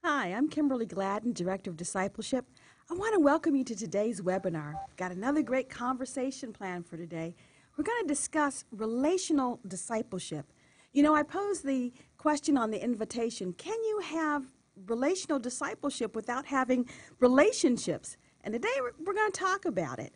Hi, I'm Kimberly Gladden, Director of Discipleship. I want to welcome you to today's webinar. Got another great conversation planned for today. We're going to discuss relational discipleship. You know, I posed the question on the invitation, can you have relational discipleship without having relationships? And today we're going to talk about it.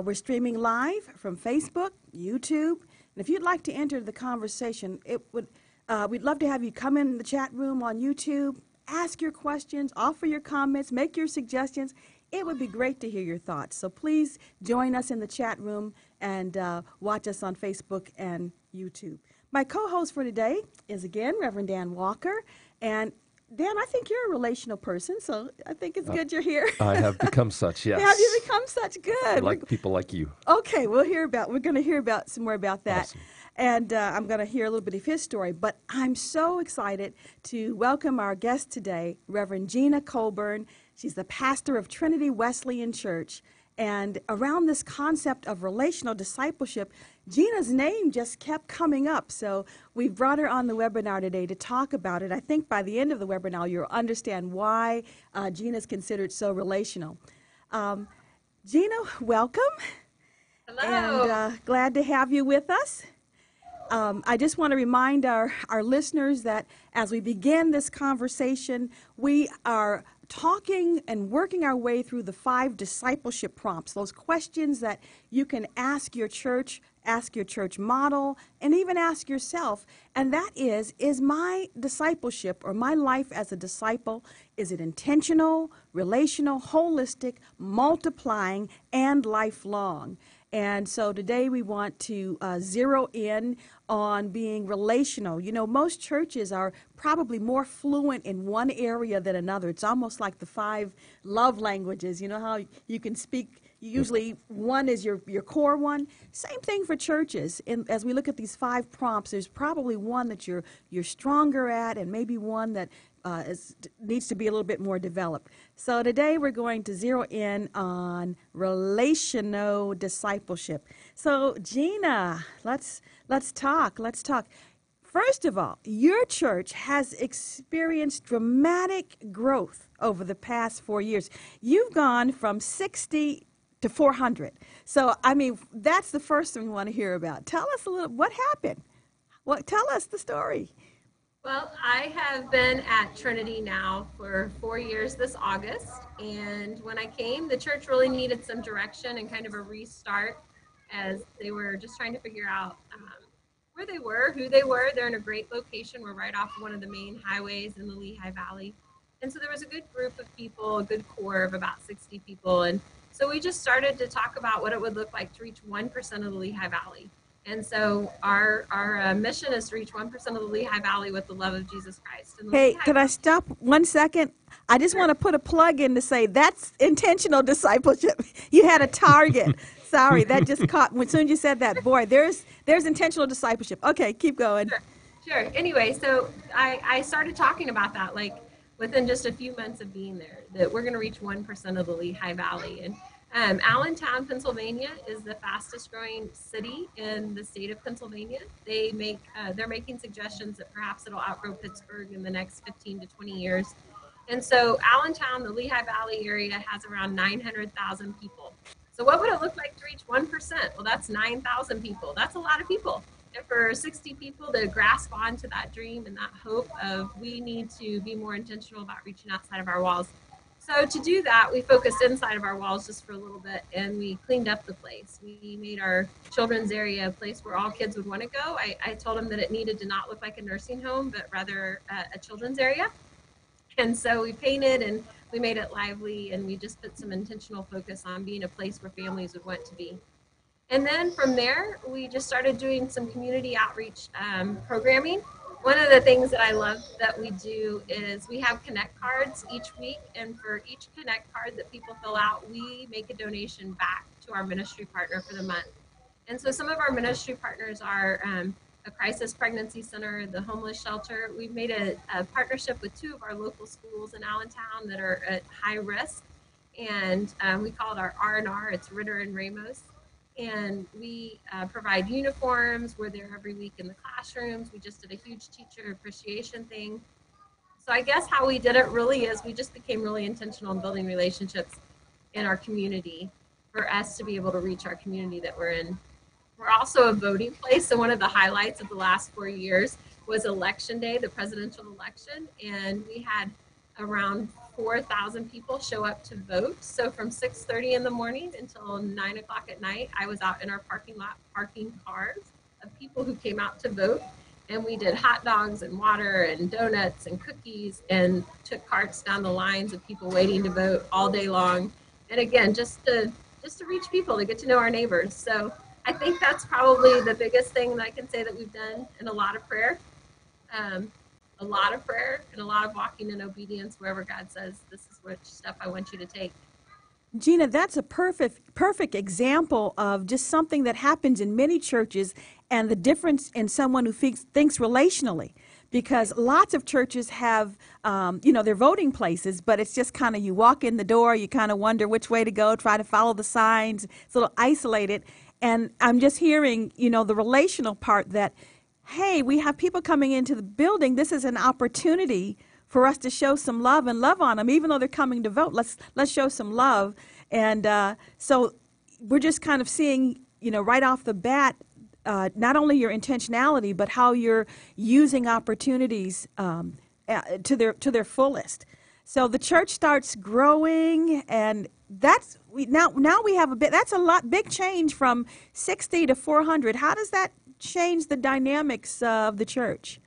We're streaming live from Facebook, YouTube, and if you'd like to enter the conversation, we'd love to have you come in the chat room on YouTube, ask your questions, offer your comments, make your suggestions. It would be great to hear your thoughts. So please join us in the chat room and watch us on Facebook and YouTube. My co-host for today is, again, Reverend Dan Walker. And Dan, I think you're a relational person, so I think it's good you're here. I have become such, yes. Have you become such? Good. I like people like you. Okay, we're going to hear about some more about that. Awesome. And I'm going to hear a little bit of his story. But I'm so excited to welcome our guest today, Reverend Gina Colburn. She's the pastor of Trinity Wesleyan Church. And around this concept of relational discipleship, Gina's name just kept coming up. So we brought her on the webinar today to talk about it. I think by the end of the webinar, you'll understand why Gina's considered so relational. Gina, welcome. Hello. And glad to have you with us. I just want to remind our listeners that as we begin this conversation, we are talking and working our way through the 5 discipleship prompts, those questions that you can ask your church model, and even ask yourself. And that is my discipleship or my life as a disciple, is it intentional, relational, holistic, multiplying, and lifelong? And so today we want to zero in on being relational. You know, most churches are probably more fluent in one area than another. It's almost like the 5 love languages. You know how you can speak, usually one is your core one. Same thing for churches. As we look at these 5 prompts, there's probably one that you're stronger at, and maybe one that needs to be a little bit more developed. So today we're going to zero in on relational discipleship. So Gina, let's talk. First of all, your church has experienced dramatic growth over the past 4 years. You've gone from 60 to 400. So, I mean, that's the first thing we want to hear about. Tell us a little, what happened? Tell us the story. Well, I have been at Trinity now for 4 years this August, and when I came, the church really needed some direction and kind of a restart as they were just trying to figure out where they were, who they were. They're in a great location. We're right off one of the main highways in the Lehigh Valley. And so there was a good group of people, a good core of about 60 people. And so we just started to talk about what it would look like to reach 1% of the Lehigh Valley. And so our mission is to reach 1% of the Lehigh Valley with the love of Jesus Christ. Hey, could I stop 1 second? I just want to put a plug in to say that's intentional discipleship. You had a target. Sorry, that just caught. As soon as you said that, boy, there's intentional discipleship. Okay, keep going. Sure. Anyway, so I started talking about that, like within just a few months of being there, that we're going to reach 1% of the Lehigh Valley. And Allentown, Pennsylvania is the fastest growing city in the state of Pennsylvania. They're making suggestions that perhaps it'll outgrow Pittsburgh in the next 15 to 20 years. And so Allentown, the Lehigh Valley area, has around 900,000 people. So what would it look like to reach 1%? Well, that's 9,000 people. That's a lot of people. And for 60 people to grasp onto that dream and that hope of we need to be more intentional about reaching outside of our walls. So to do that, we focused inside of our walls just for a little bit, and we cleaned up the place. We made our children's area a place where all kids would want to go. I told them that it needed to not look like a nursing home, but rather a children's area. And so we painted and we made it lively, and we just put some intentional focus on being a place where families would want to be. And then from there, we just started doing some community outreach programming. One of the things that I love that we do is we have Connect cards each week, and for each Connect card that people fill out, we make a donation back to our ministry partner for the month. And so some of our ministry partners are a crisis pregnancy center, the homeless shelter. We've made a partnership with 2 of our local schools in Allentown that are at high risk, and we call it our R&R. It's Ritter and Ramos. And we provide uniforms. We're there every week in the classrooms. We just did a huge teacher appreciation thing. So I guess how we did it really is we just became really intentional in building relationships in our community for us to be able to reach our community that we're in. We're also a voting place. So one of the highlights of the last 4 years was election day, the presidential election. And we had around 4,000 people show up to vote. So from 6:30 in the morning until 9 o'clock at night, I was out in our parking lot parking cars of people who came out to vote. And we did hot dogs and water and donuts and cookies and took carts down the lines of people waiting to vote all day long. And again, just to reach people, to get to know our neighbors. So I think that's probably the biggest thing that I can say that we've done, and a lot of prayer, and a lot of walking in obedience wherever God says, this is which step I want you to take. Gina, that's a perfect example of just something that happens in many churches and the difference in someone who thinks relationally. Because lots of churches have, their voting places, but it's just kind of you walk in the door, you kind of wonder which way to go, try to follow the signs. It's a little isolated. And I'm just hearing, the relational part that, hey, we have people coming into the building. This is an opportunity for us to show some love and love on them, even though they're coming to vote. Let's show some love. And so we're just kind of seeing, right off the bat, not only your intentionality, but how you're using opportunities to their fullest. So the church starts growing, and now we have that's a big change from 60 to 400. How does that change the dynamics of the church?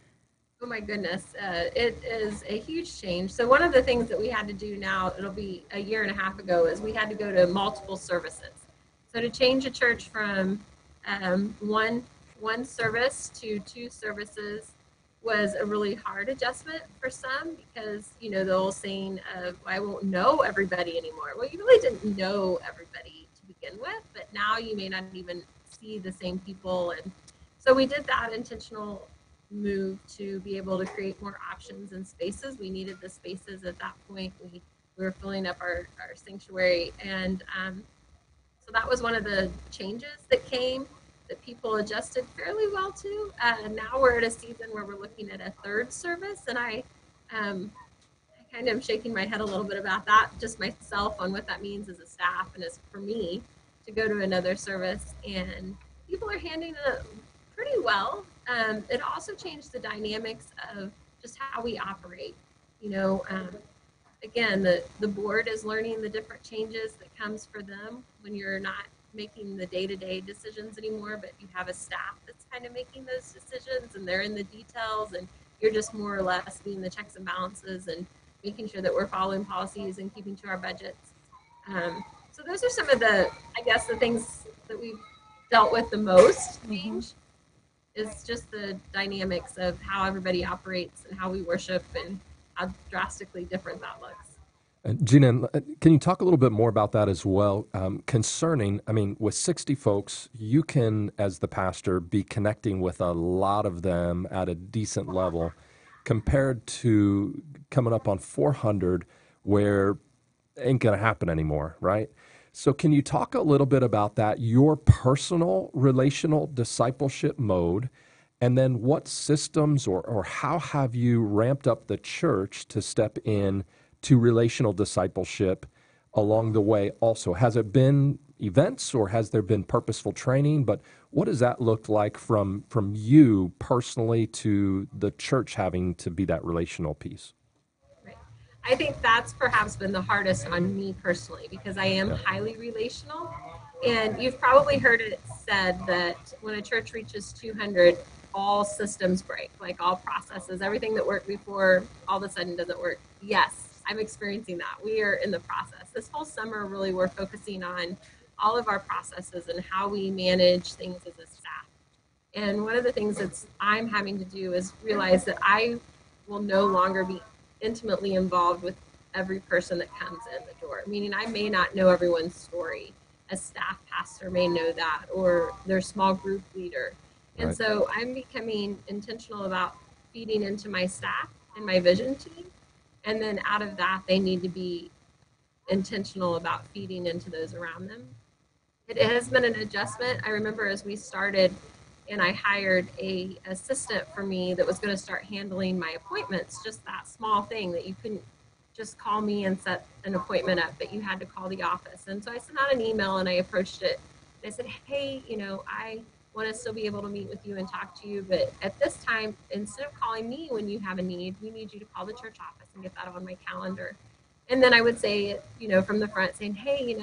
Oh my goodness, it is a huge change. So one of the things that we had to do now, it'll be a year and a half ago, is we had to go to multiple services. So to change a church from one service to 2 services was a really hard adjustment for some, because the old saying of, I won't know everybody anymore. Well, you really didn't know everybody to begin with, but now you may not even see the same people. And so we did that intentional move to be able to create more options and spaces. We needed the spaces at that point. We were filling up our sanctuary, and so that was one of the changes that came that people adjusted fairly well to. Now we're at a season where we're looking at a 3rd service, and I kind of am shaking my head a little bit about that, just myself, on what that means as a staff and as for me to go to another service. And people are handling it pretty well. It also changed the dynamics of just how we operate. Again, the board is learning the different changes that comes for them when you're not making the day-to-day decisions anymore, but you have a staff that's kind of making those decisions, and they're in the details, and you're just more or less being the checks and balances and making sure that we're following policies and keeping to our budgets. So those are some of the things that we've dealt with the most. Is just the dynamics of how everybody operates and how we worship and how drastically different that looks. Gina, can you talk a little bit more about that as well? Concerning, with 60 folks, you can, as the pastor, be connecting with a lot of them at a decent level compared to coming up on 400 where it ain't going to happen anymore, right? So can you talk a little bit about that, your personal relational discipleship mode, and then what systems or how have you ramped up the church to step in to relational discipleship along the way also? Has it been events or has there been purposeful training? But what does that look like from you personally to the church having to be that relational piece? I think that's perhaps been the hardest on me personally, because I am highly relational. And you've probably heard it said that when a church reaches 200, all systems break, like all processes, everything that worked before all of a sudden doesn't work. Yes, I'm experiencing that. We are in the process. This whole summer, really, we're focusing on all of our processes and how we manage things as a staff. And one of the things that I'm having to do is realize that I will no longer be intimately involved with every person that comes in the door. Meaning I may not know everyone's story. A staff pastor may know that, or their small group leader. And Right. So I'm becoming intentional about feeding into my staff and my vision team. And then out of that, they need to be intentional about feeding into those around them. It has been an adjustment. I remember as we started, and I hired a assistant for me that was going to start handling my appointments, just that small thing that you couldn't just call me and set an appointment up, but you had to call the office. And so I sent out an email and I approached it. I said, hey, I want to still be able to meet with you and talk to you, but at this time, instead of calling me when you have a need, we need you to call the church office and get that on my calendar. And then I would say, from the front saying, hey,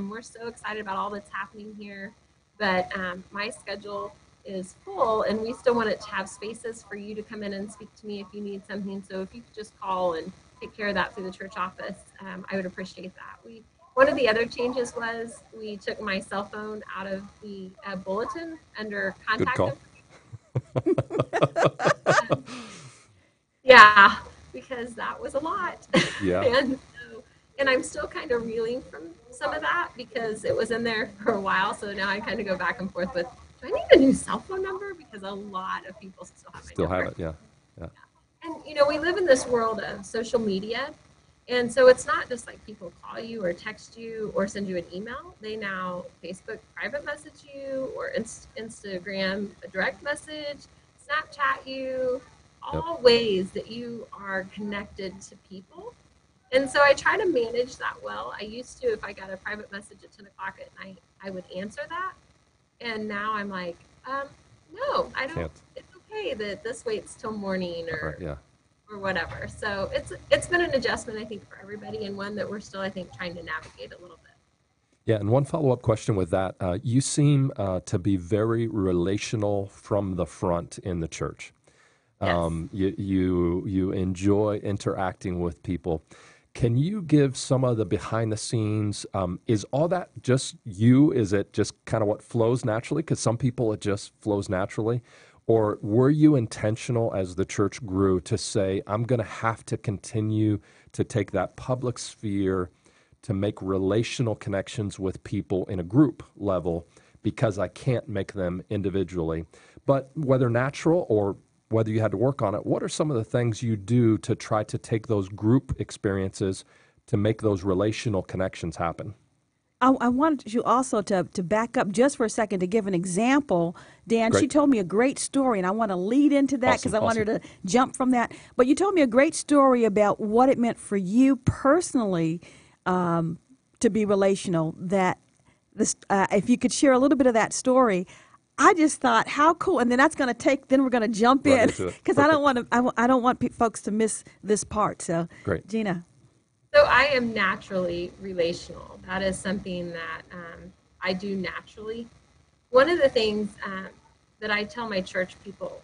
we're so excited about all that's happening here, but my schedule is full and we still want it to have spaces for you to come in and speak to me if you need something. So if you could just call and take care of that through the church office, I would appreciate that. One of the other changes was we took my cell phone out of the bulletin under Good contact call. Yeah, because that was a lot. Yeah. and I'm still kind of reeling from some of that because it was in there for a while. So now I kind of go back and forth with, do I need a new cell phone number? Because a lot of people still have my Still number. have it, yeah. And, we live in this world of social media. And so it's not just like people call you or text you or send you an email. They now Facebook private message you or Instagram a direct message, Snapchat you, all ways that you are connected to people. And so I try to manage that well. I used to, if I got a private message at 10 o'clock at night, I would answer that. And now I'm like, no, I don't. Can't. It's okay that this waits till morning or Right, yeah. or whatever. So it's been an adjustment, I think, for everybody, and one that we're still, I think, trying to navigate a little bit. Yeah, and one follow-up question with that. You seem to be very relational from the front in the church. Yes. You enjoy interacting with people. Can you give some of the behind the scenes? Is all that just you? Is it just kind of what flows naturally? Because some people it just flows naturally. Or were you intentional as the church grew to say, I'm going to have to continue to take that public sphere to make relational connections with people in a group level because I can't make them individually? But whether natural or whether you had to work on it, what are some of the things you do to try to take those group experiences to make those relational connections happen? I wanted you also to back up just for a second to give an example. Dan, she Great. told me a great story, and I want to lead into that because Awesome, I want her to jump from that. But you told me a great story about what it meant for you personally to be relational. That this, if you could share a little bit of that story, I just thought how cool. And then that's going to take. Then we're going to jump Right in into it. because I don't want to. I don't want folks to miss this part. So, Great. Gina. So I am naturally relational. That is something that I do naturally. One of the things that I tell my church people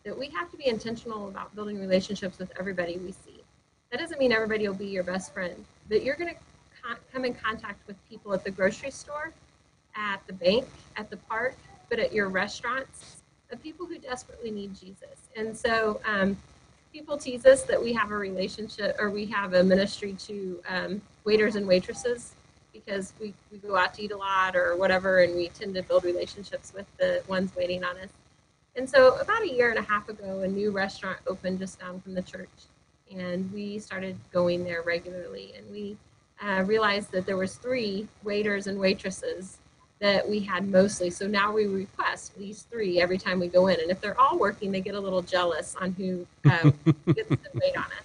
that we have to be intentional about building relationships with everybody we see. That doesn't mean everybody will be your best friend, but you're going to come in contact with people at the grocery store, at the bank, at the park, but at your restaurants, the people who desperately need Jesus. And so people tease us that we have a relationship or we have a ministry to waiters and waitresses because we go out to eat a lot or whatever, and we tend to build relationships with the ones waiting on us. And so about a year and a half ago, a new restaurant opened just down from the church, and we started going there regularly. And we realized that there was 3 waiters and waitresses that we had mostly. So now we request these 3 every time we go in. And if they're all working, they get a little jealous on who gets to wait on us.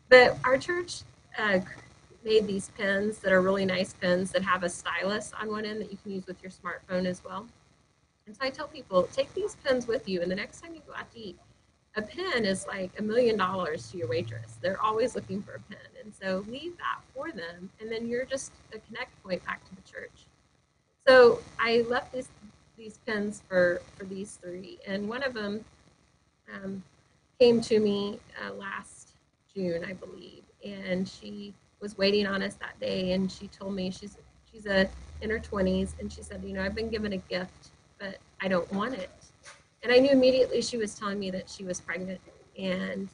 But our church made these pens that are really nice pens that have a stylus on one end that you can use with your smartphone as well. And so I tell people, take these pens with you, and the next time you go out to eat, a pen is like $1 million to your waitress. They're always looking for a pen. And so leave that for them, and then you're just a connect point back to the church. So I left these pens for these 3, and one of them came to me last June, I believe, and she was waiting on us that day, and she told me she's in her 20s, and she said, I've been given a gift, but I don't want it. And I knew immediately she was telling me that she was pregnant, and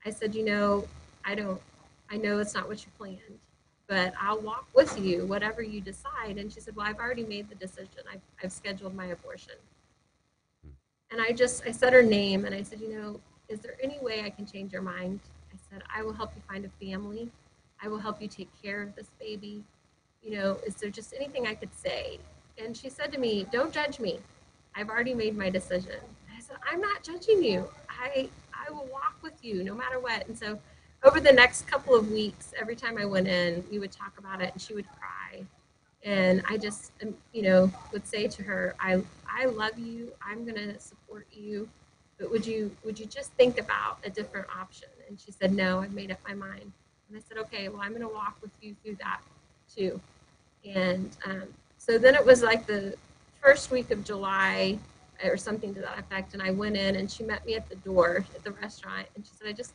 I said, I know it's not what you planned, but I'll walk with you, whatever you decide. And she said, well, I've already made the decision. I've scheduled my abortion. And I said her name, and I said, is there any way I can change your mind? I said, I will help you find a family. I will help you take care of this baby. Is there just anything I could say? And she said to me, don't judge me. I've already made my decision. And I said, I'm not judging you. I will walk with you no matter what. And so over the next couple of weeks, every time I went in, we would talk about it and she would cry. And I just, would say to her, I love you. I'm going to support you. But would you just think about a different option? And she said, no, I've made up my mind. And I said, okay, well, I'm going to walk with you through that too. And so then it was like the first week of July or something to that effect. And I went in and she met me at the door at the restaurant. And she said, I just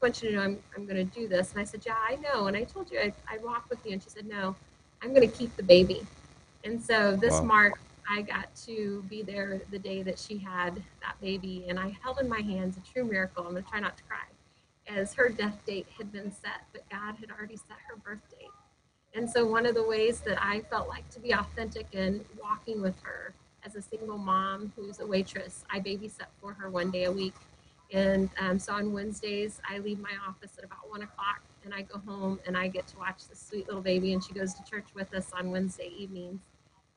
want you to know I'm going to do this. And I said, yeah, I know. And I told you I'd walk with you. And she said, no, I'm going to keep the baby. And so this Wow. March, I got to be there the day that she had that baby. And I held in my hands a true miracle. I'm going to try not to cry, as her death date had been set, but God had already set her birth date. And so one of the ways that I felt like to be authentic in walking with her as a single mom who's a waitress, I babysit for her one day a week. And so on Wednesdays, I leave my office at about 1 o'clock and I go home and I get to watch this sweet little baby. And she goes to church with us on Wednesday evenings.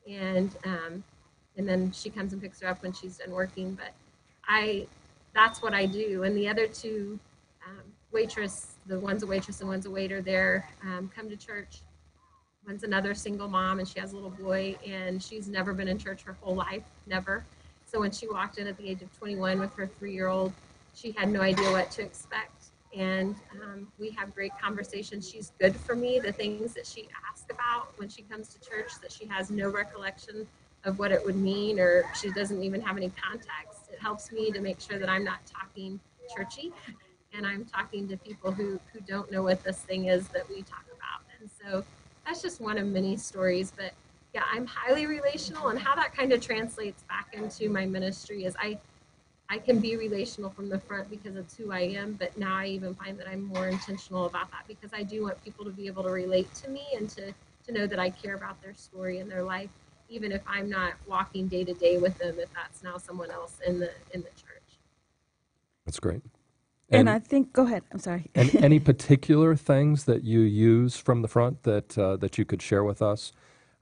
And then she comes and picks her up when she's done working. But that's what I do. And the other two the one's a waitress and one's a waiter there, come to church. One's another single mom and she has a little boy and she's never been in church her whole life, never. So when she walked in at the age of 21 with her 3-year-old, she had no idea what to expect. And we have great conversations. She's good for me. The things that she asks about when she comes to church that she has no recollection of what it would mean, or she doesn't even have any context. It helps me to make sure that I'm not talking churchy and I'm talking to people who don't know what this thing is that we talk about. And so that's just one of many stories. But yeah, I'm highly relational, and how that kind of translates back into my ministry is I can be relational from the front because it's who I am, but now I even find that I'm more intentional about that because I do want people to be able to relate to me and to know that I care about their story and their life, even if I'm not walking day to day with them, if that's now someone else in the church. That's great. And I think, go ahead. I'm sorry. And any particular things that you use from the front that you could share with us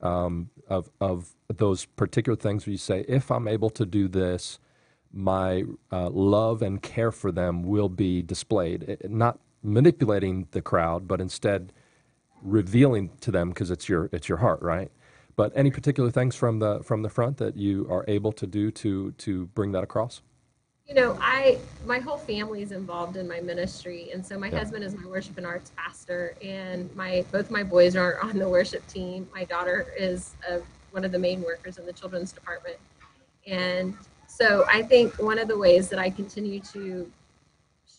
of those particular things where you say, if I'm able to do this, my love and care for them will be displayed, not manipulating the crowd, but instead revealing to them because it's your heart, right? But any particular things from the front that you are able to do to bring that across? My whole family is involved in my ministry, and so my husband is my worship and arts pastor, and both my boys are on the worship team. My daughter is one of the main workers in the children's department, and so I think one of the ways that I continue to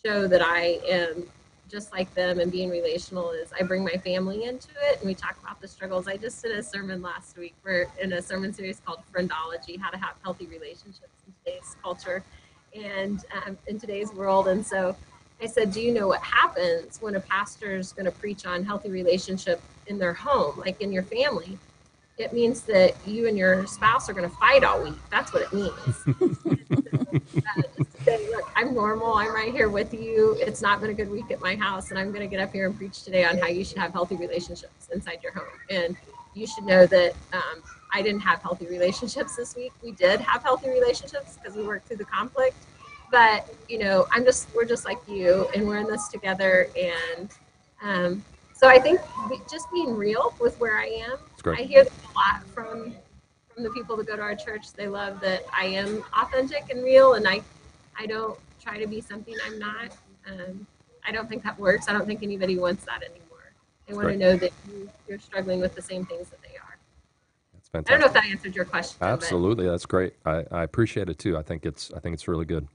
show that I am just like them and being relational is I bring my family into it, and we talk about the struggles. I just did a sermon last week. We're in a sermon series called Friendology, how to have healthy relationships in today's culture and in today's world. And so I said, do you know what happens when a pastor is going to preach on healthy relationship in their home, like in your family? It means that you and your spouse are going to fight all week. That's what it means. Just to say, look, I'm normal. I'm right here with you. It's not been a good week at my house, and I'm going to get up here and preach today on how you should have healthy relationships inside your home. And you should know that I didn't have healthy relationships this week. We did have healthy relationships because we worked through the conflict. But, we're just like you, and we're in this together. And so I think just being real with where I am. I hear that a lot from the people that go to our church. They love that I am authentic and real, and I don't try to be something I'm not. I don't think that works. I don't think anybody wants that anymore. They want to know that you're struggling with the same things that they are. That's fantastic. I don't know if that answered your question. Absolutely, that's great. I appreciate it too. I think it's really good.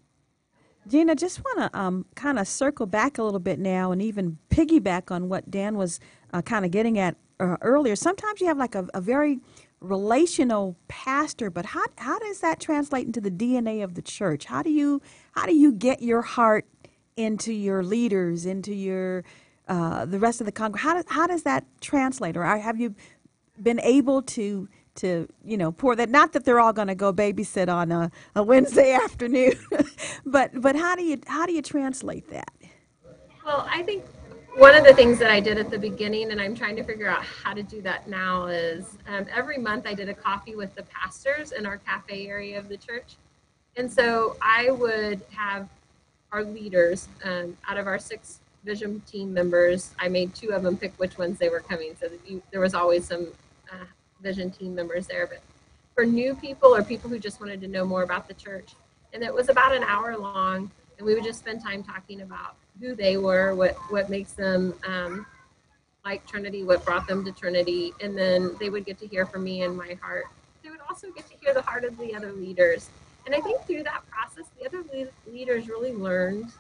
Gina, just want to kind of circle back a little bit now and even piggyback on what Dan was kind of getting at earlier. Sometimes you have like a very relational pastor, but how does that translate into the DNA of the church? How do you get your heart into your leaders, into your the rest of the congregation? How does that translate? Or have you been able to pour that? Not that they're all going to go babysit on a Wednesday afternoon, but how do you translate that? Well, I think one of the things that I did at the beginning, and I'm trying to figure out how to do that now, is every month I did a coffee with the pastors in our cafe area of the church. And so I would have our leaders, out of our 6 vision team members, I made 2 of them pick which ones they were coming. So that there was always some vision team members there. But for new people or people who just wanted to know more about the church, and it was about an hour long, and we would just spend time talking about who they were, what makes them like Trinity, what brought them to Trinity, and then they would get to hear from me and my heart. They would also get to hear the heart of the other leaders. And I think through that process, the other leaders really learned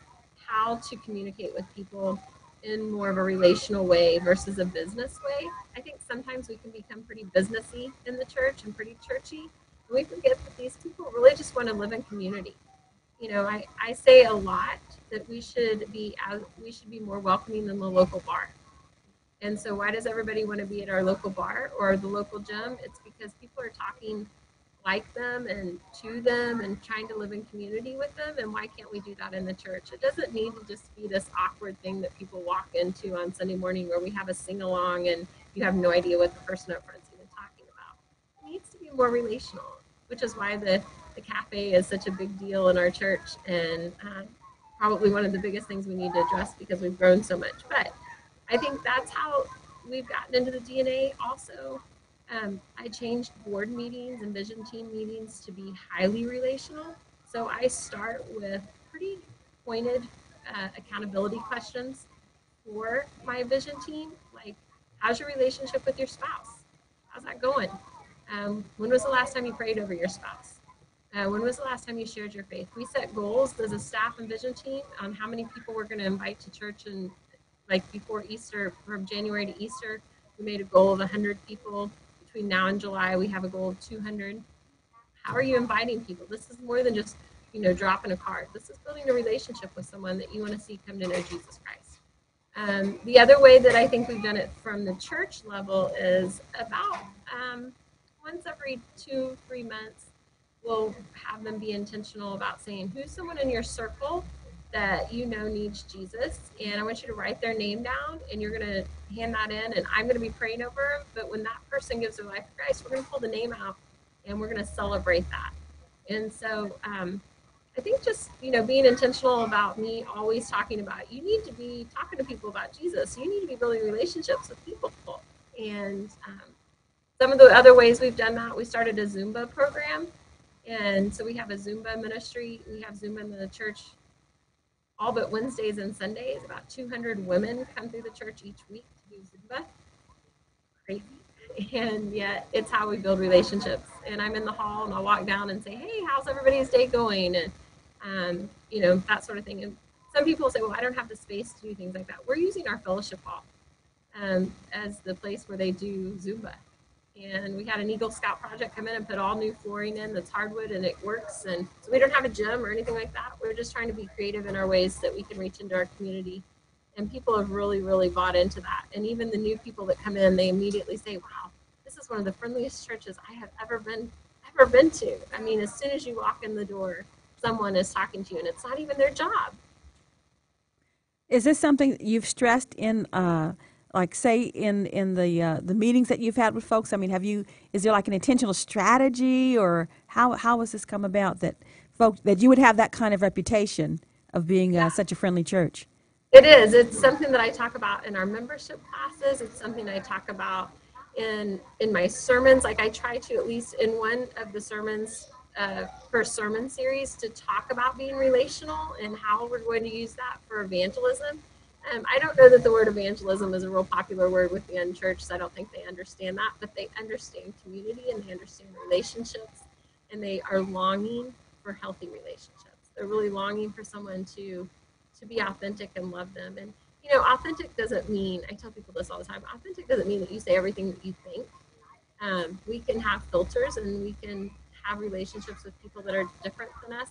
how to communicate with people in more of a relational way versus a business way. I think sometimes we can become pretty businessy in the church and pretty churchy. And we forget that these people really just want to live in community. I say a lot that we should be more welcoming than the local bar. And so why does everybody want to be at our local bar or the local gym? It's because people are talking like them and to them and trying to live in community with them. And why can't we do that in the church? It doesn't need to just be this awkward thing that people walk into on Sunday morning where we have a sing along and you have no idea what the person up front's even talking about. It needs to be more relational, which is why the cafe is such a big deal in our church, and probably one of the biggest things we need to address because we've grown so much. But I think that's how we've gotten into the DNA also. I changed board meetings and vision team meetings to be highly relational. So I start with pretty pointed accountability questions for my vision team, like, how's your relationship with your spouse? How's that going? When was the last time you prayed over your spouse? When was the last time you shared your faith? We set goals as a staff and vision team on how many people we're going to invite to church, and like before Easter, from January to Easter, we made a goal of 100 people. Between now and July, we have a goal of 200. How are you inviting people? This is more than just, dropping a card. This is building a relationship with someone that you want to see come to know Jesus Christ. The other way that I think we've done it from the church level is about once every 2-3 months, we'll have them be intentional about saying, who's someone in your circle that you know needs Jesus, and I want you to write their name down, and you're going to hand that in, and I'm going to be praying over them. But when that person gives their life to Christ, we're going to pull the name out, and we're going to celebrate that. And so I think just, being intentional about me always talking about, you need to be talking to people about Jesus. You need to be building relationships with people. And some of the other ways we've done that, we started a Zumba program. And so we have a Zumba ministry. We have Zumba in the church all but Wednesdays and Sundays. About 200 women come through the church each week to do Zumba. Crazy. And yet it's how we build relationships. And I'm in the hall and I'll walk down and say, hey, how's everybody's day going? And, that sort of thing. And some people say, well, I don't have the space to do things like that. We're using our fellowship hall as the place where they do Zumba. And we had an Eagle Scout project come in and put all new flooring in that's hardwood, and it works. And so we don't have a gym or anything like that. We're just trying to be creative in our ways that we can reach into our community. And people have really, really bought into that. And even the new people that come in, they immediately say, wow, this is one of the friendliest churches I have ever been to. I mean, as soon as you walk in the door, someone is talking to you, and it's not even their job. Is this something you've stressed in, like, say, in the meetings that you've had with folks? I mean, is there like an intentional strategy, or how has this come about that you would have that kind of reputation of being such a friendly church? It is. It's something that I talk about in our membership classes. It's something I talk about in my sermons. Like, I try to, at least in one of the sermons, first sermon series, to talk about being relational and how we're going to use that for evangelism. I don't know that the word evangelism is a real popular word with the unchurched, so I don't think they understand that, but they understand community and they understand relationships, and they are longing for healthy relationships. They're really longing for someone to be authentic and love them. And, authentic doesn't mean, I tell people this all the time, authentic doesn't mean that you say everything that you think. We can have filters, and we can have relationships with people that are different than us.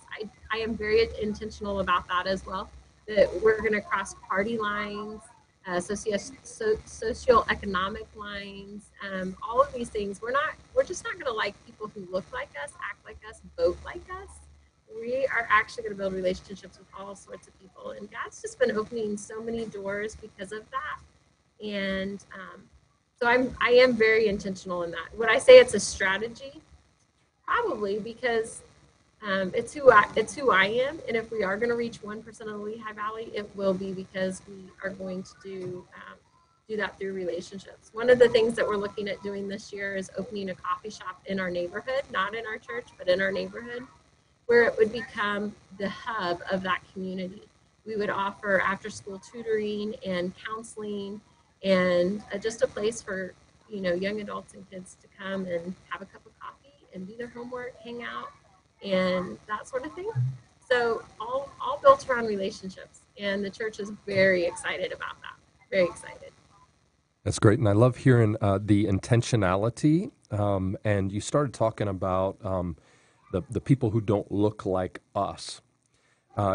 I am very intentional about that as well, that we're going to cross party lines, socioeconomic lines, all of these things. We're just not going to like people who look like us, act like us, vote like us. we are actually going to build relationships with all sorts of people. And God's just been opening so many doors because of that. And so I am very intentional in that. Would I say it's a strategy? Probably, because it's who I am. And if we are going to reach 1% of the Lehigh Valley, it will be because we are going to do that through relationships. One of the things that we're looking at doing this year is opening a coffee shop in our neighborhood, not in our church, but in our neighborhood, where it would become the hub of that community. We would offer after-school tutoring and counseling, and just a place for young adults and kids to come and have a cup of coffee and do their homework, hang out, and that sort of thing. So all built around relationships, and the church is very excited about that. Very excited. That's great, and I love hearing the intentionality. And you started talking about the people who don't look like us.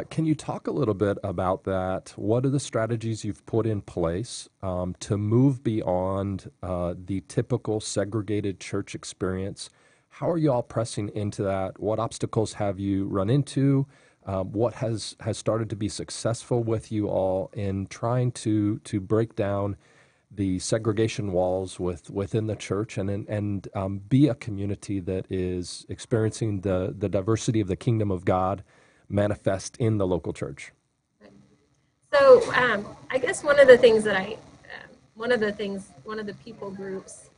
Can you talk a little bit about that? What are the strategies you've put in place to move beyond the typical segregated church experience? How are you all pressing into that? What obstacles have you run into? What has started to be successful with you all in trying to break down the segregation walls within the church and be a community that is experiencing the diversity of the kingdom of God manifest in the local church? So I guess one of the people groups,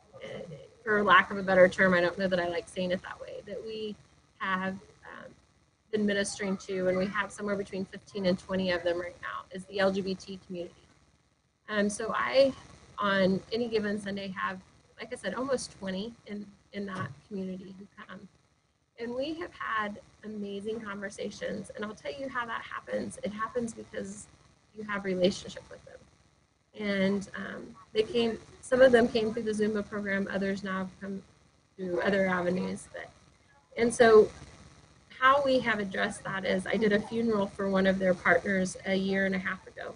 for lack of a better term, I don't know that I like saying it that way, that we have been ministering to, and we have somewhere between 15 and 20 of them right now, is the LGBT community. So I, on any given Sunday, have, like I said, almost 20 in that community who come. And we have had amazing conversations. And I'll tell you how that happens. It happens because you have relationship with them. And some of them came through the Zumba program. Others now have come through other avenues. And so how we have addressed that is I did a funeral for one of their partners a year and a half ago.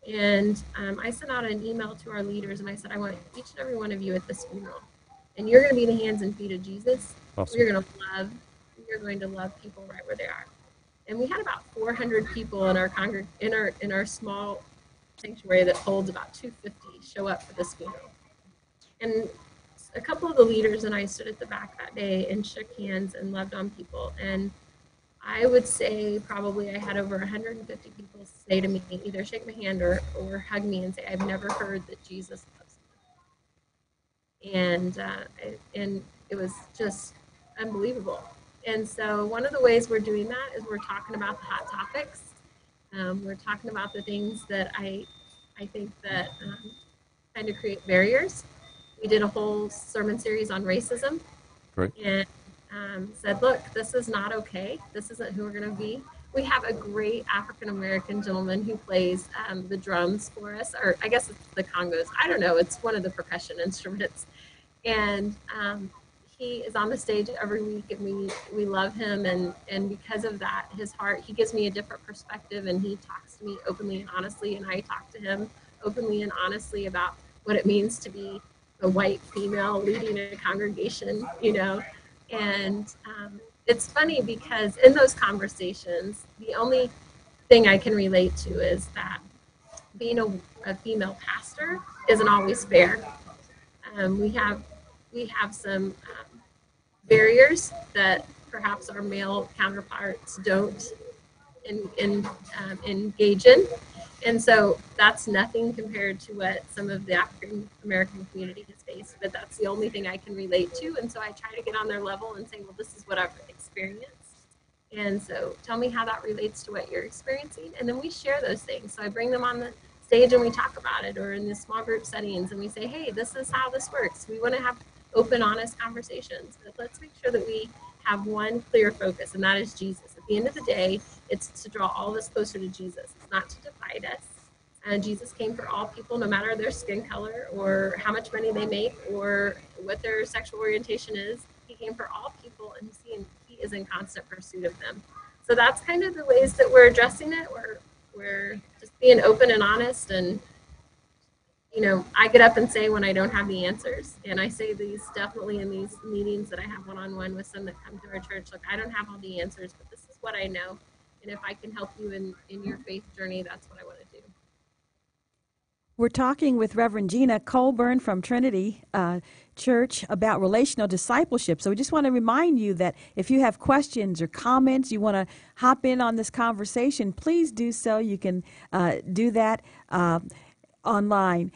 And I sent out an email to our leaders, and I said, I want each and every one of you at this funeral. And you're going to be the hands and feet of Jesus. Awesome. You're going to love people right where they are. And we had about 400 people in our small sanctuary that holds about 250 show up for this funeral. And a couple of the leaders and I stood at the back that day and shook hands and loved on people. And I would say probably I had over 150 people say to me, either shake my hand or hug me and say, I've never heard that Jesus loves me. And it was just unbelievable. And so one of the ways we're doing that is we're talking about the hot topics. We're talking about the things that I think that kind of create barriers. We did a whole sermon series on racism. Great. And said, look, this is not okay. This isn't who we're going to be. We have a great African-American gentleman who plays the drums for us, or I guess it's the congos. I don't know. It's one of the percussion instruments. And he is on the stage every week, and we love him. And because of that, his heart, he gives me a different perspective, and he talks to me openly and honestly, and I talk to him openly and honestly about what it means to be a white female leading a congregation, And it's funny because in those conversations, the only thing I can relate to is that being a female pastor isn't always fair. We have some barriers that perhaps our male counterparts don't engage in. And so that's nothing compared to what some of the African American community has faced, but that's the only thing I can relate to. And so I try to get on their level and say, well, this is what I've experienced. And so tell me how that relates to what you're experiencing. And then we share those things. So I bring them on the stage and we talk about it, or in the small group settings, and we say, hey, this is how this works. We want to have open, honest conversations, but let's make sure that we have one clear focus, and that is Jesus. At the end of the day, it's to draw all of us closer to Jesus. It's not to divide us. And Jesus came for all people, no matter their skin color or how much money they make or what their sexual orientation is. He came for all people, and he is in constant pursuit of them. So that's kind of the ways that we're addressing it. We're just being open and honest, and I get up and say when I don't have the answers, and I say these definitely in these meetings that I have one-on-one with some that come to our church. Look, I don't have all the answers, but this is what I know. And if I can help you in your faith journey, that's what I want to do. We're talking with Reverend Gina Colburn from Trinity Church about relational discipleship. So we just want to remind you that if you have questions or comments, you want to hop in on this conversation, please do so. You can do that online.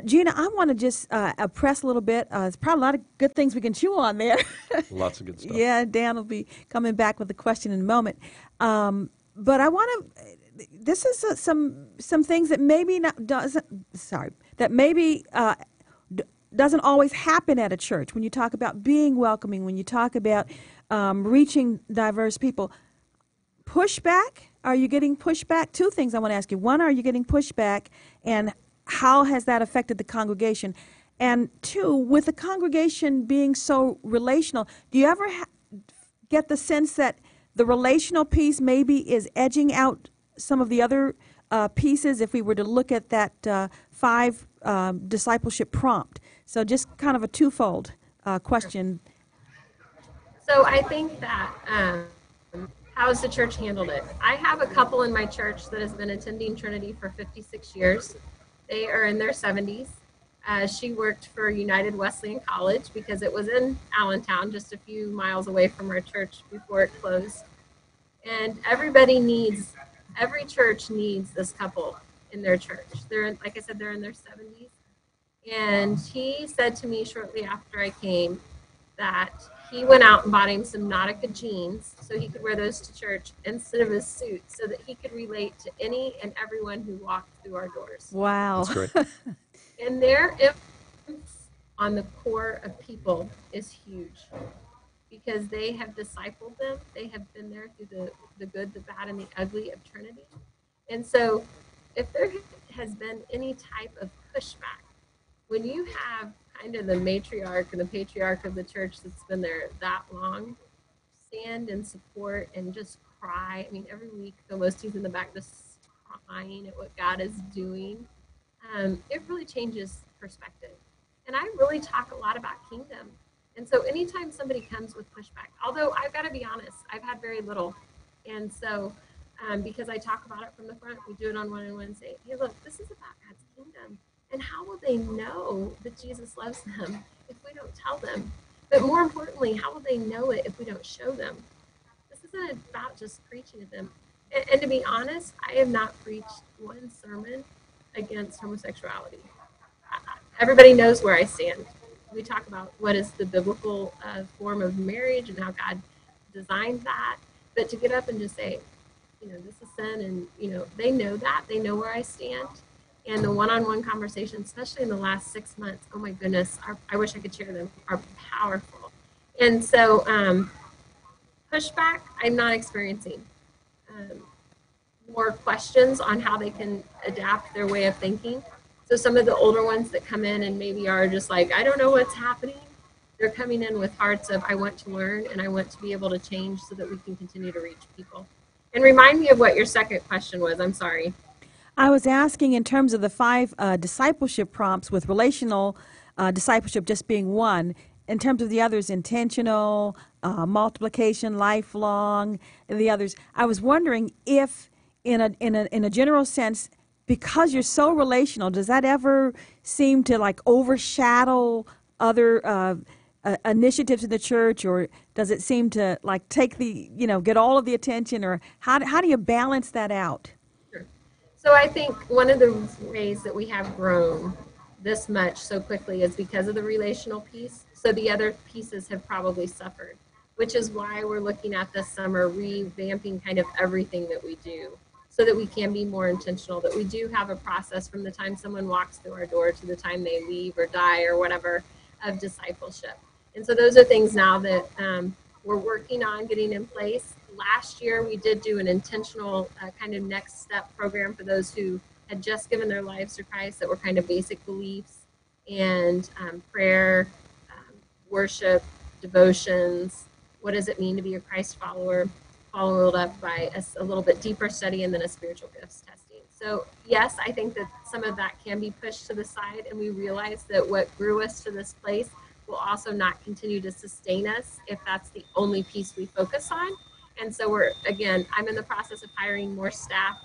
Gina, I want to just press a little bit. There's probably a lot of good things we can chew on there. Lots of good stuff. Yeah, Dan will be coming back with a question in a moment. But I want to. This is some things that maybe doesn't always happen at a church. When you talk about being welcoming, when you talk about reaching diverse people, pushback. Are you getting pushback? Two things I want to ask you. One, are you getting pushback, and how has that affected the congregation? And two, with the congregation being so relational, do you ever get the sense that the relational piece maybe is edging out some of the other pieces if we were to look at that 5 discipleship prompt? So just kind of a twofold question. So I think that how has the church handled it? I have a couple in my church that has been attending Trinity for 56 years. They are in their 70s. She worked for United Wesleyan College because it was in Allentown, just a few miles away from our church before it closed. And every church needs this couple in their church. Like I said, they're in their 70s. And he said to me shortly after I came that he went out and bought him some Nautica jeans so he could wear those to church instead of his suit so that he could relate to any and everyone who walked through our doors. Wow. That's great. And their influence on the core of people is huge because they have discipled them. They have been there through the good, the bad, and the ugly of Trinity. And so if there has been any type of pushback, when you have kind of the matriarch and the patriarch of the church that's been there that long, stand and support and just cry. I mean, every week, almost he's in the back just crying at what God is doing. It really changes perspective. And I really talk a lot about kingdom. And so anytime somebody comes with pushback, although I've got to be honest, I've had very little. And so because I talk about it from the front, we do it on one-on-one and say, hey, look, this is about God's kingdom. And how will they know that Jesus loves them if we don't tell them? But more importantly, how will they know it if we don't show them? This isn't about just preaching to them. And to be honest, I have not preached one sermon against homosexuality. Everybody knows where I stand. We talk about what is the biblical form of marriage and how God designed that. But to get up and just say, this is sin, and, they know that. They know where I stand. And the one-on-one conversation, especially in the last 6 months, oh my goodness, I wish I could share them, are powerful. And so pushback, I'm not experiencing. More questions on how they can adapt their way of thinking. So some of the older ones that come in and maybe are just like, I don't know what's happening, they're coming in with hearts of, I want to learn and I want to be able to change so that we can continue to reach people. And remind me of what your second question was. I'm sorry. I was asking in terms of the 5 discipleship prompts, with relational discipleship just being one, in terms of the others, intentional, multiplication, lifelong, and the others. I was wondering if, in a general sense, because you're so relational, does that ever seem to like overshadow other initiatives in the church, or does it seem to like take get all of the attention, or how do you balance that out? So I think one of the ways that we have grown this much so quickly is because of the relational piece. So the other pieces have probably suffered, which is why we're looking at this summer revamping kind of everything that we do so that we can be more intentional, that we do have a process from the time someone walks through our door to the time they leave or die or whatever of discipleship. And so those are things now that we're working on getting in place. Last year, we did do an intentional kind of next step program for those who had just given their lives to Christ, that were kind of basic beliefs and prayer, worship, devotions. What does it mean to be a Christ follower? Followed up by a little bit deeper study and then a spiritual gifts testing. So yes, I think that some of that can be pushed to the side, and we realize that what grew us to this place will also not continue to sustain us if that's the only piece we focus on. And so I'm in the process of hiring more staff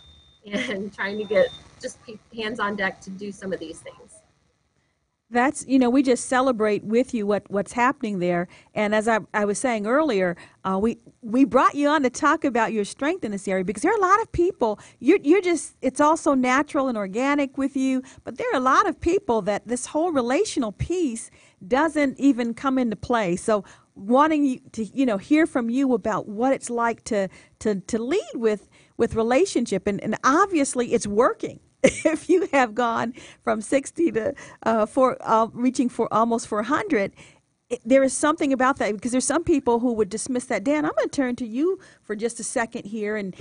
and trying to get just hands on deck to do some of these things. That's, we just celebrate with you what's happening there. And as I was saying earlier, we brought you on to talk about your strength in this area because there are a lot of people, it's all so natural and organic with you, but there are a lot of people that this whole relational piece doesn't even come into play. So wanting you to, hear from you about what it's like to lead with relationship. And obviously it's working. If you have gone from 60 to reaching for almost 400, there is something about that because there's some people who would dismiss that. Dan, I'm going to turn to you for just a second here and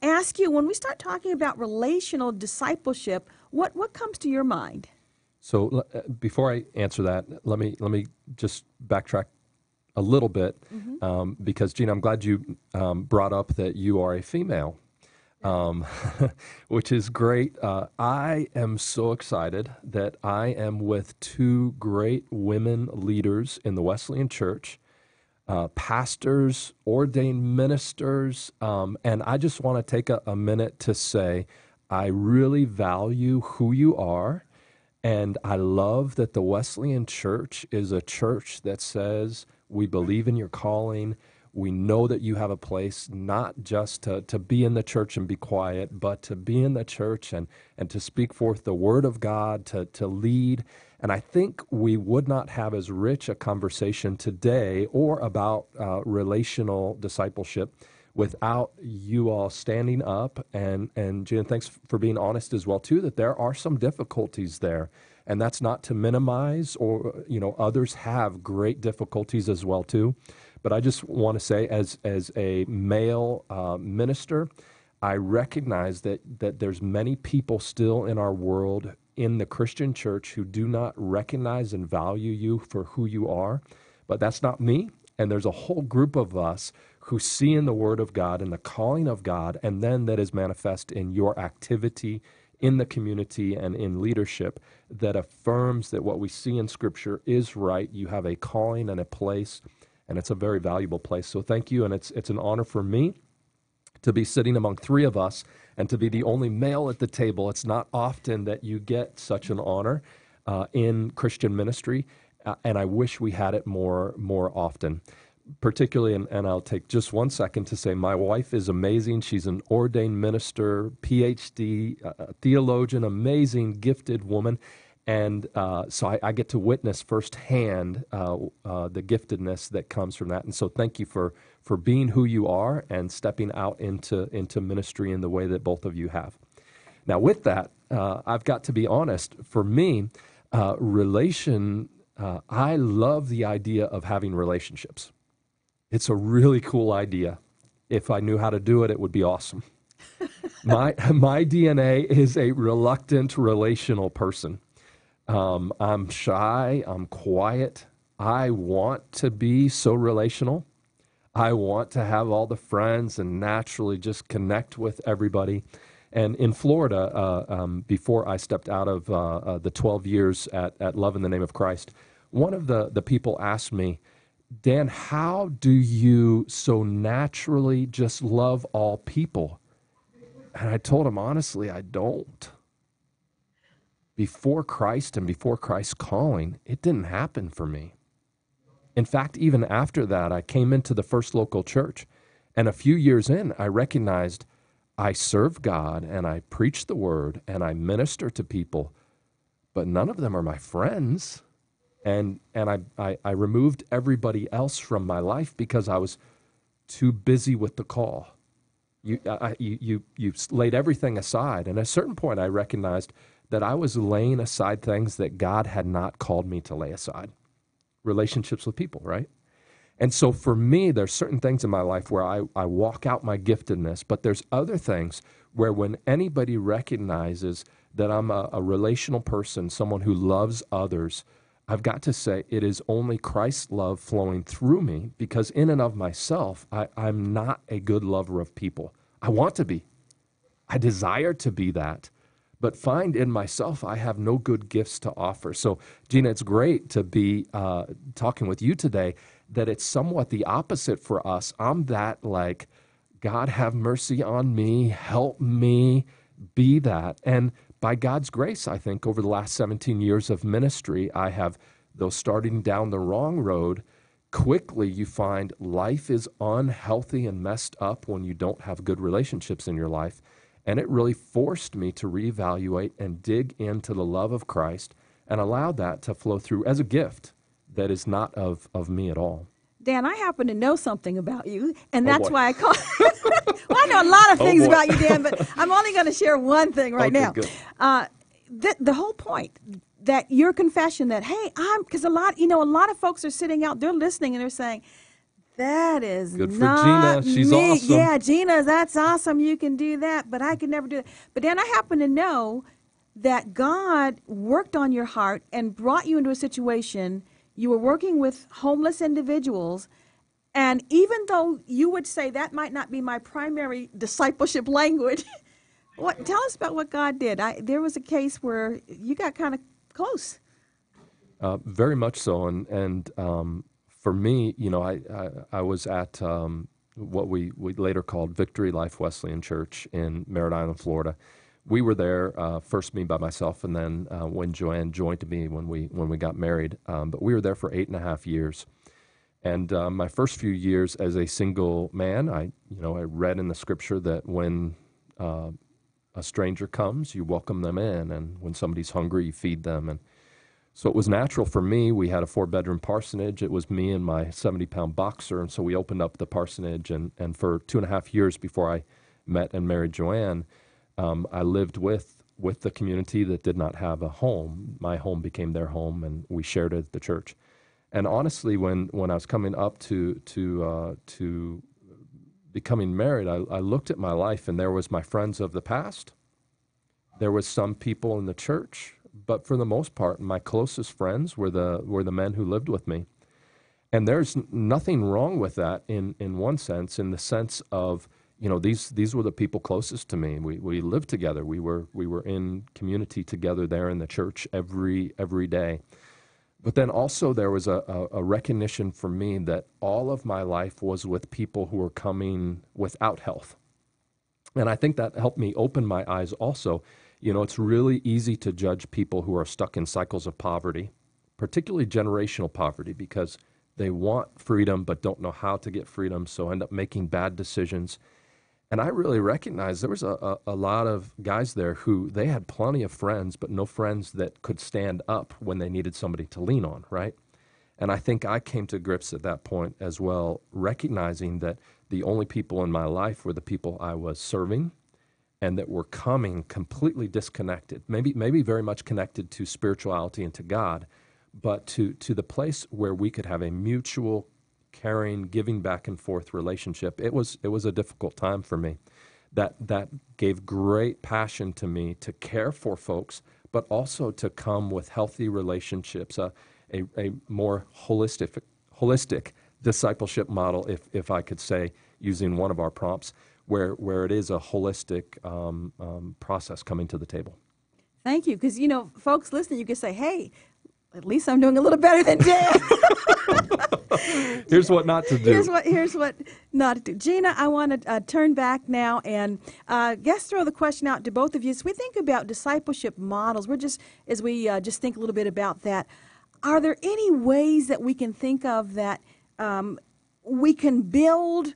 ask you, when we start talking about relational discipleship, what comes to your mind? So before I answer that, let me just backtrack a little bit because, Gina, I'm glad you brought up that you are a female. Which is great. I am so excited that I am with two great women leaders in the Wesleyan Church, pastors, ordained ministers, and I just want to take a minute to say I really value who you are, and I love that the Wesleyan Church is a church that says we believe in your calling. We know that you have a place not just to be in the church and be quiet, but to be in the church and to speak forth the word of God, to lead. And I think we would not have as rich a conversation today or about relational discipleship without you all standing up. And Gina, thanks for being honest as well, too, that there are some difficulties there. And that's not to minimize or, others have great difficulties as well, too. But I just want to say, as a male minister, I recognize that there's many people still in our world, in the Christian church, who do not recognize and value you for who you are. But that's not me. And there's a whole group of us who see in the Word of God and the calling of God, and then that is manifest in your activity in the community and in leadership, that affirms that what we see in Scripture is right. You have a calling and a place, and it's a very valuable place. So thank you, and it's an honor for me to be sitting among three of us and to be the only male at the table. It's not often that you get such an honor in Christian ministry, and I wish we had it more often. Particularly, and I'll take just 1 second to say my wife is amazing. She's an ordained minister, PhD, theologian, amazing, gifted woman. And so I get to witness firsthand the giftedness that comes from that. And so thank you for being who you are and stepping out into ministry in the way that both of you have. Now, with that, I've got to be honest. For me, I love the idea of having relationships. It's a really cool idea. If I knew how to do it, it would be awesome. My DNA is a reluctant relational person. I'm shy. I'm quiet. I want to be so relational. I want to have all the friends and naturally just connect with everybody. And in Florida, before I stepped out of the 12 years at Love in the Name of Christ, one of the people asked me, Dan, how do you so naturally just love all people? And I told him, honestly, I don't. Before Christ and before Christ's calling, it didn't happen for me. In fact, even after that, I came into the first local church, and a few years in, I recognized I serve God, and I preach the word, and I minister to people, but none of them are my friends. And I removed everybody else from my life because I was too busy with the call. You laid everything aside. And at a certain point, I recognized that I was laying aside things that God had not called me to lay aside. Relationships with people, right? And so for me, there's certain things in my life where I walk out my giftedness, but there's other things where when anybody recognizes that I'm a relational person, someone who loves others, I've got to say it is only Christ's love flowing through me, because in and of myself, I'm not a good lover of people. I want to be. I desire to be that, but find in myself I have no good gifts to offer. So, Gina, it's great to be talking with you today that it's somewhat the opposite for us. I'm that like, God have mercy on me, help me be that. And by God's grace, I think over the last 17 years of ministry, I have, though starting down the wrong road, quickly you find life is unhealthy and messed up when you don't have good relationships in your life. And it really forced me to reevaluate and dig into the love of Christ and allow that to flow through as a gift that is not of me at all. Dan, I happen to know something about you, and that's boy. why I call. Well, I know a lot of things boy. about you, Dan, but I'm only going to share one thing right Okay, now. good. The whole point that your confession that, hey, because a lot of folks are sitting out, they're listening, and they're saying, that is Good for not Gina. She's me. awesome. Yeah, Gina, that's awesome. You can do that, but I could never do that. But then I happen to know that God worked on your heart and brought you into a situation. You were working with homeless individuals, and even though you would say that might not be my primary discipleship language, tell us about what God did. There was a case where you got kind of close. Very much so, and for me, I was at what we later called Victory Life Wesleyan Church in Merritt Island, Florida. We were there first, me by myself, and then when Joanne joined me when we got married. But we were there for 8.5 years, and my first few years as a single man, I read in the Scripture that when a stranger comes, you welcome them in, and when somebody's hungry, you feed them, and so it was natural for me. We had a 4-bedroom parsonage. It was me and my 70-pound boxer, and so we opened up the parsonage, and for 2.5 years before I met and married Joanne, I lived with the community that did not have a home. My home became their home, and we shared it at the church. And honestly, when I was coming up to becoming married, I looked at my life, and there was my friends of the past. There was some people in the church, but for the most part, my closest friends were the men who lived with me. And there's nothing wrong with that in one sense, in the sense of, these were the people closest to me. We lived together. We were in community together there in the church every day. But then also there was a recognition for me that all of my life was with people who were coming without health. And I think that helped me open my eyes also. It's really easy to judge people who are stuck in cycles of poverty, particularly generational poverty, because they want freedom but don't know how to get freedom, so end up making bad decisions. And I really recognized there was a lot of guys there who they had plenty of friends, but no friends that could stand up when they needed somebody to lean on, right? And I think I came to grips at that point as well, recognizing that the only people in my life were the people I was serving, and that were coming completely disconnected, maybe very much connected to spirituality and to God, but to the place where we could have a mutual, caring, giving back and forth relationship. It was a difficult time for me. That gave great passion to me to care for folks, but also to come with healthy relationships, a more holistic discipleship model, if I could say, using one of our prompts, where it is a holistic process coming to the table. Thank you, because, folks listening, you can say, hey, at least I'm doing a little better than Dan. Here's what not to do. Here's what not to do. Gina, I want to turn back now and throw the question out to both of you. As we think about discipleship models, as we think a little bit about that, are there any ways that we can think of that we can build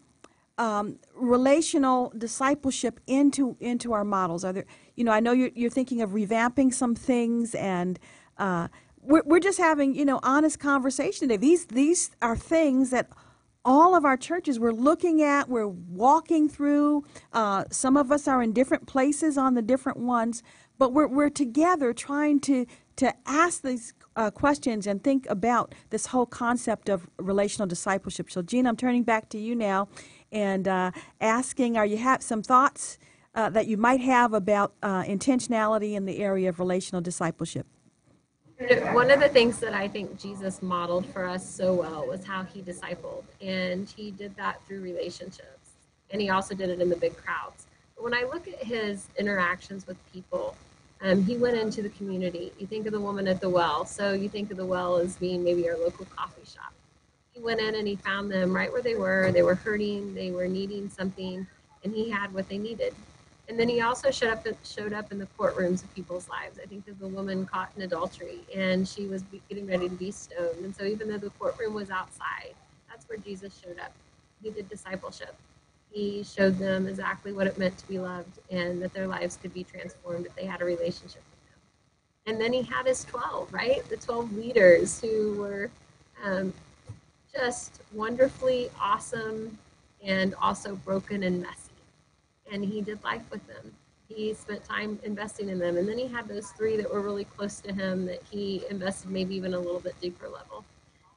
relational discipleship into our models? Are there, I know you're thinking of revamping some things, and we're just having, honest conversation today. These are things that all of our churches we're looking at, we're walking through. Some of us are in different places on the different ones, but we're together trying to ask these questions and think about this whole concept of relational discipleship. So, Gina, I'm turning back to you now and asking, you have some thoughts that you might have about intentionality in the area of relational discipleship? One of the things that I think Jesus modeled for us so well was how he discipled, and he did that through relationships, and he also did it in the big crowds. But when I look at his interactions with people, he went into the community. You think of the woman at the well, so you think of the well as being maybe our local coffee shop. He went in and he found them right where they were. They were hurting, they were needing something, and he had what they needed. And then he also showed up in the courtrooms of people's lives. I think of the woman caught in adultery, and she was getting ready to be stoned. And so even though the courtroom was outside, that's where Jesus showed up. He did discipleship. He showed them exactly what it meant to be loved and that their lives could be transformed if they had a relationship with him. And then he had his 12, right? The 12 leaders who were just wonderfully awesome and also broken and messy. And he did life with them. He spent time investing in them. And then he had those 3 that were really close to him that he invested maybe even a little bit deeper level.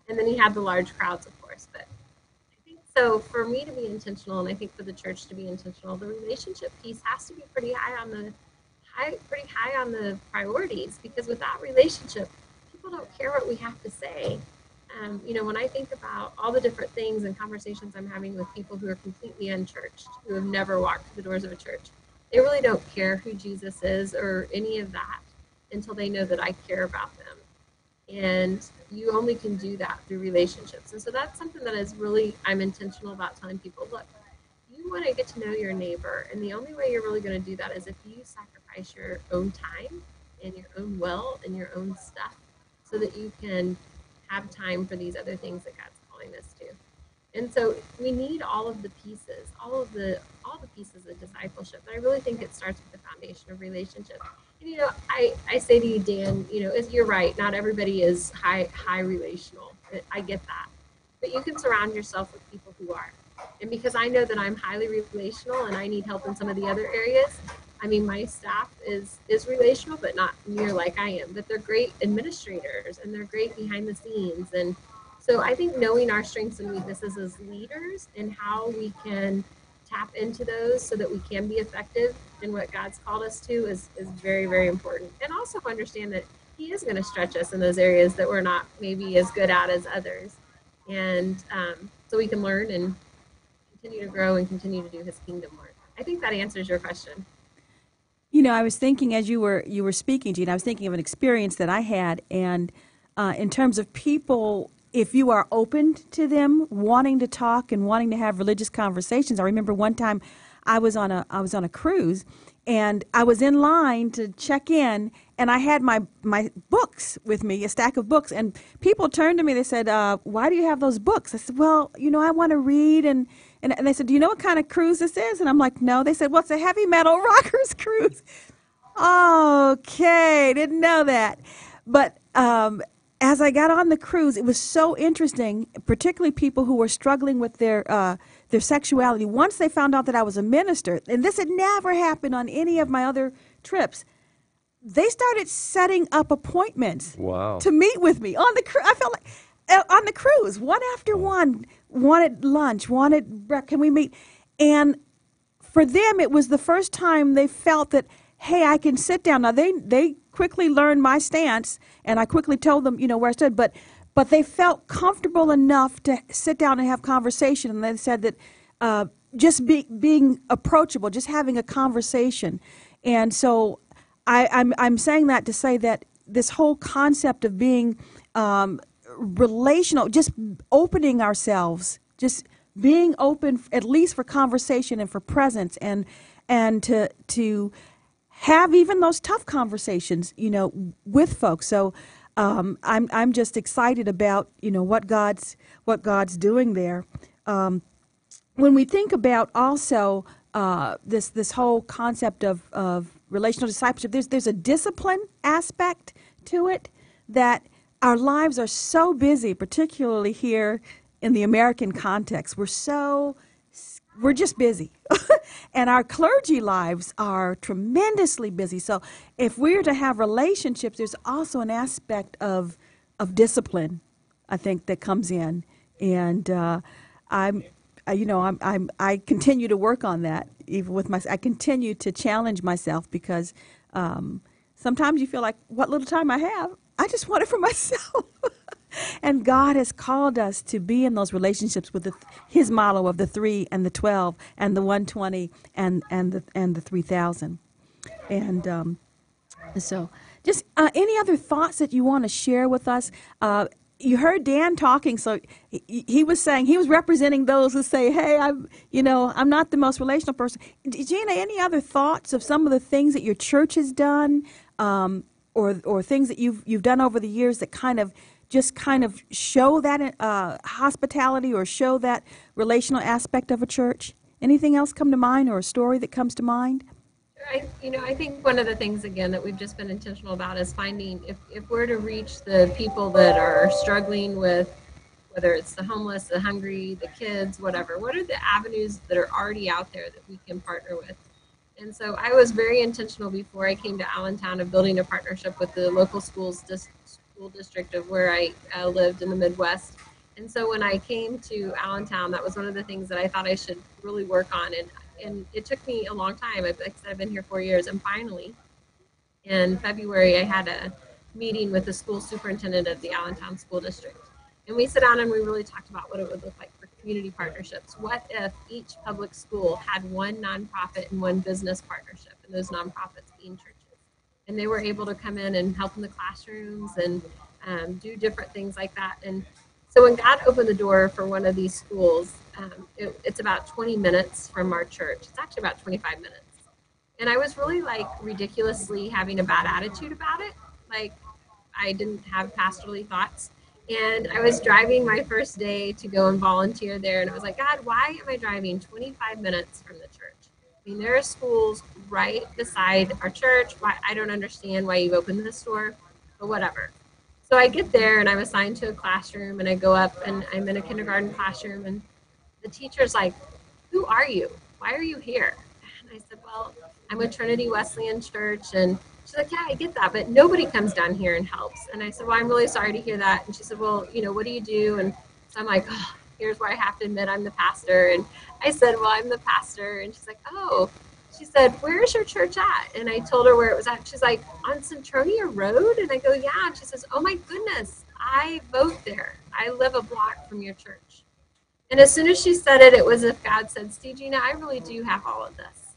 And then he had the large crowds, of course. But I think so for me to be intentional, and I think for the church to be intentional, the relationship piece has to be pretty high on the priorities, because without relationship, people don't care what we have to say. When I think about all the different things and conversations I'm having with people who are completely unchurched, who have never walked through the doors of a church, they really don't care who Jesus is or any of that until they know that I care about them. And you only can do that through relationships. And so that's something that is really, I'm intentional about telling people, look, you want to get to know your neighbor. And the only way you're really going to do that is if you sacrifice your own time and your own will and your own stuff so that you can have time for these other things that God's calling us to. And so we need all of the pieces, all the pieces of discipleship. And I really think it starts with the foundation of relationship. And I say to you, Dan, you're right. Not everybody is high relational. I get that, but you can surround yourself with people who are. And because I know that I'm highly relational and I need help in some of the other areas. I mean, my staff is relational, but not near like I am. But they're great administrators and they're great behind the scenes. And so I think knowing our strengths and weaknesses as leaders and how we can tap into those so that we can be effective in what God's called us to is very, very important. And also understand that He is going to stretch us in those areas that we're not maybe as good at as others. And so we can learn and continue to grow and continue to do His kingdom work. I think that answers your question. I was thinking as you were speaking, Gina, I was thinking of an experience that I had, and in terms of people, if you are open to them wanting to talk and wanting to have religious conversations. I remember one time I was on a cruise, and I was in line to check in, and I had my books with me, a stack of books, and people turned to me. They said, "Why do you have those books?" I said, "Well, I want to read." And they said, "Do you know what kind of cruise this is?" And I'm like, "No." They said, "Well, it's a heavy metal rockers cruise." Okay, didn't know that. But as I got on the cruise, it was so interesting, particularly people who were struggling with their sexuality. Once they found out that I was a minister, and this had never happened on any of my other trips, they started setting up appointments to meet with me on the cruise. I felt like on the cruise, one after one, wanted lunch, can we meet? And for them, it was the first time they felt that, hey, I can sit down. Now, they quickly learned my stance, and I quickly told them, where I stood. But they felt comfortable enough to sit down and have conversation. And they said that just being approachable, just having a conversation. And so I'm saying that to say that this whole concept of being relational, just opening ourselves, just being open at least for conversation and for presence, and to have even those tough conversations, with folks. So I'm just excited about what God's doing there. When we think about also this whole concept of relational discipleship, there's a discipline aspect to it, that our lives are so busy, particularly here in the American context. We're just busy. And our clergy lives are tremendously busy. So if we're to have relationships, there's also an aspect of discipline, I think, that comes in. And I continue to work on that, even with I continue to challenge myself, because sometimes you feel like, what little time I have, I just want it for myself. And God has called us to be in those relationships with His model of the 3 and the 12 and the 120 and the 3,000. And so, just any other thoughts that you want to share with us? you heard Dan talking, so he was saying, he was representing those who say, hey, I'm not the most relational person. Gina, any other thoughts of some of the things that your church has done, or things that you've done over the years that kind of show that hospitality or show that relational aspect of a church? Anything else come to mind, or a story that comes to mind? I think one of the things, again, that we've just been intentional about is finding, if we're to reach the people that are struggling with, whether it's the homeless, the hungry, the kids, whatever, what are the avenues that are already out there that we can partner with? And so I was very intentional before I came to Allentown of building a partnership with the local school district of where I lived in the Midwest. And so when I came to Allentown, that was one of the things that I thought I should really work on. And it took me a long time. Like I said, I've been here 4 years. And finally, in February, I had a meeting with the school superintendent of the Allentown School District. And we sat down and we really talked about what it would look like for community partnerships. What if each public school had one nonprofit and one business partnership, and those nonprofits being churches? And they were able to come in and help in the classrooms and do different things like that. And so when God opened the door for one of these schools, it's about 20 minutes from our church. It's actually about 25 minutes. And I was really ridiculously having a bad attitude about it. Like, I didn't have pastorally thoughts. And I was driving my first day to go and volunteer there. And I was like, God, why am I driving 25 minutes from the church? I mean, there are schools right beside our church. I don't understand why you've opened this door, but whatever. So I get there and I'm assigned to a classroom, and I go up and I'm in a kindergarten classroom, and the teacher's like, who are you? Why are you here? And I said, well, I'm with Trinity Wesleyan Church. And she's like, yeah, I get that, but nobody comes down here and helps. And I said, well, I'm really sorry to hear that. And she said, well, what do you do? And so I'm like, oh, here's where I have to admit I'm the pastor. And I said, well, I'm the pastor. And she's like, oh. She said, where is your church at? And I told her where it was at. She's like, on Centronia Road? And I go, yeah. And she says, oh my goodness, I vote there. I live a block from your church. And as soon as she said it, it was as if God said, see, Gina, I really do have all of this.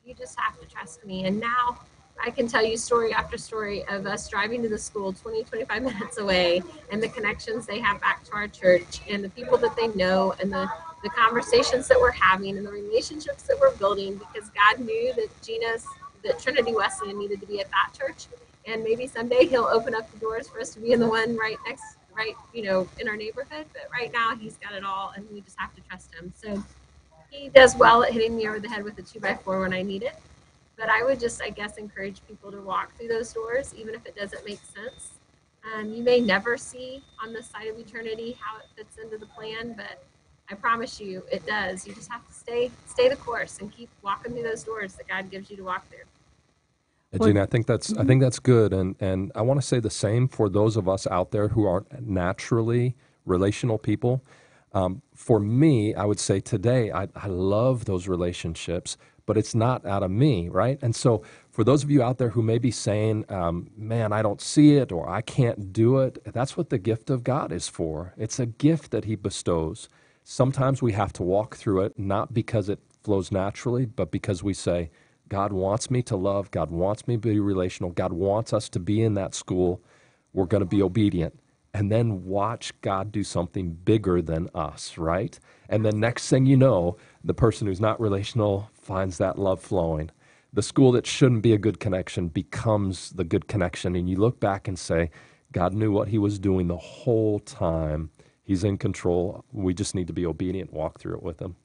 You just have to trust me. And now I can tell you story after story of us driving to the school 20, 25 minutes away, and the connections they have back to our church, and the people that they know, and the conversations that we're having, and the relationships that we're building, because God knew that Trinity Wesleyan needed to be at that church. And maybe someday he'll open up the doors for us to be in the one right in our neighborhood. But right now he's got it all, and we just have to trust him. So he does well at hitting me over the head with a 2x4 when I need it. But I would just, I guess, encourage people to walk through those doors, even if it doesn't make sense. You may never see on this side of eternity how it fits into the plan, but I promise you it does. You just have to stay the course and keep walking through those doors that God gives you to walk through. Gina, I think that's good, and I want to say the same for those of us out there who aren't naturally relational people. For me, I would say today, I love those relationships, but it's not out of me, right? And so for those of you out there who may be saying, man, I don't see it, or I can't do it, that's what the gift of God is for. It's a gift that he bestows. Sometimes we have to walk through it, not because it flows naturally, but because we say, God wants me to love, God wants me to be relational, God wants us to be in that school, we're going to be obedient. And then watch God do something bigger than us, right? And then next thing you know, the person who's not relational finds that love flowing. The school that shouldn't be a good connection becomes the good connection. And you look back and say, God knew what he was doing the whole time. He's in control. We just need to be obedient, walk through it with him.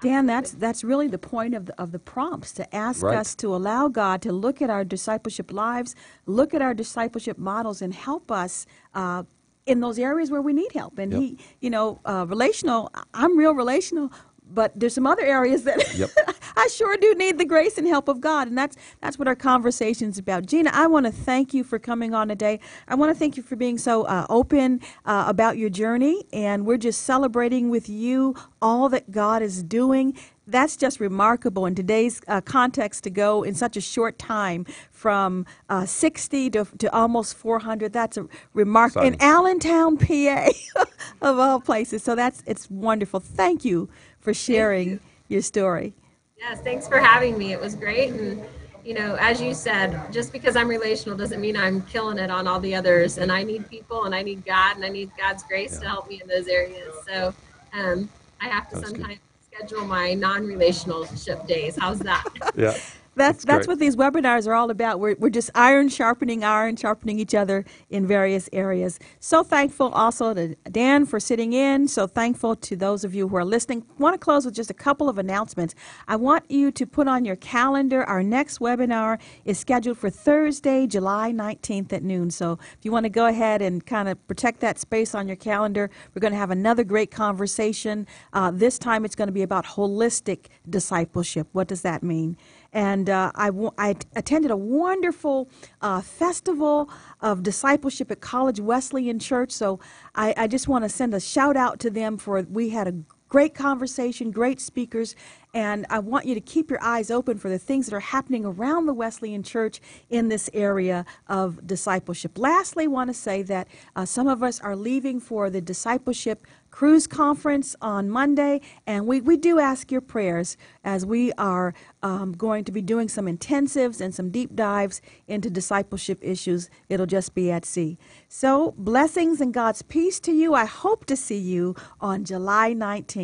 Dan, that's really the point of the prompts, to ask us to allow God to look at our discipleship lives, look at our discipleship models, and help us in those areas where we need help. And he, relational, I'm real relational, but there's some other areas that I sure do need the grace and help of God, and that's what our conversation's about. Gina, I want to thank you for coming on today. I want to thank you for being so open about your journey, and we're just celebrating with you all that God is doing. That's just remarkable in today's context, to go in such a short time from 60 to almost 400. That's a remarkable. In Allentown, PA, of all places. So it's wonderful. Thank you for sharing your story. Yes, thanks for having me. It was great. And, you know, as you said, just because I'm relational doesn't mean I'm killing it on all the others. And I need people, and I need God, and I need God's grace to help me in those areas. So I have to That's good. sometimes schedule my non-relationship days. How's that? Yeah, That's great. what these webinars are all about. We're just iron sharpening each other in various areas. So thankful also to Dan for sitting in. So thankful to those of you who are listening. I want to close with just a couple of announcements. I want you to put on your calendar. Our next webinar is scheduled for Thursday, July 19th at noon. So if you want to go ahead and kind of protect that space on your calendar, we're going to have another great conversation. This time it's going to be about holistic discipleship. What does that mean? And I attended a wonderful festival of discipleship at College Wesleyan Church. So I just want to send a shout out to them we had a great conversation, great speakers, and I want you to keep your eyes open for the things that are happening around the Wesleyan Church in this area of discipleship. Lastly, I want to say that some of us are leaving for the Discipleship Cruise Conference on Monday, and we do ask your prayers as we are going to be doing some intensives and some deep dives into discipleship issues. It'll just be at sea. So blessings and God's peace to you. I hope to see you on July 19th.